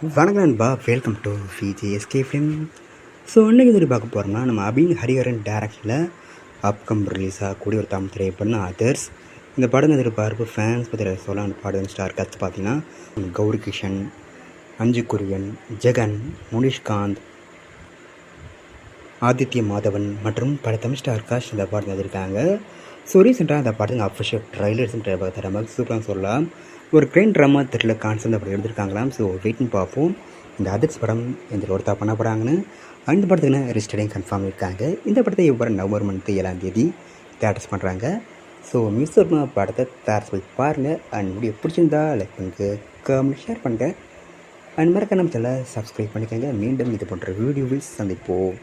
வணக்கம் நண்பா, welcome to VJSK film. So இன்றைக்கி எதிரி பார்க்க போகிறோம்னா நம்ம அபின் ஹரிஹரன் டேரக்ஷனில் அப்கம் ரிலீஸ் ஆகக்கூடிய ஒரு தமிழ் திரைப்படம் அதர்ஸ். இந்த படம் எதிர்பார்ப்பு ஃபேன்ஸ் பற்றி சொல்லலாம். பாடம் ஸ்டார் கத்து பார்த்தீங்கன்னா கௌரி கிஷன், அஞ்சு குரியன், ஜெகன், முனிஷ்காந்த், ஆதித்ய மாதவன் மற்றும் பல தமிழ் ஸ்டார் காஸ்ட் இந்த படம் எழுதியிருக்காங்க. ஸோ ரீசெண்டாக அந்த படத்துக்கு அஃபிஷியல் ட்ரைலர்ஸ் தர மாதிரி சூப்பராக சொல்லலாம். ஒரு ட்ரெயின் ட்ராமா த்ரில்லர் கான்செப்ட் அப்படி எடுத்திருக்காங்களாம். ஸோ வெயிட்னு பார்ப்போம் இந்த அதர்ஸ் படம் எந்த ஒருத்தா பண்ண போகிறாங்கன்னு. அந்த படத்துக்குன்னு ரிஜிஸ்டரையும் கன்ஃபார்ம் இருக்காங்க. இந்த படத்தை இவ்வளோ நவம்பர் 7 தேட்டர்ஸ் பண்ணுறாங்க. ஸோ மிஸ் ஒரு படத்தை தேட்டர்ஸ் போய் பாருங்கள். அண்ட் வீடியோ பிடிச்சிருந்தா லைக் பண்ணுங்க, கமெண்ட், ஷேர் பண்ணுங்கள். அண்ட் மறக்க நம்ம சேனலை சப்ஸ்கிரைப் பண்ணிக்கோங்க. மீண்டும் இது போன்ற வீடியோவில் சந்திப்போம்.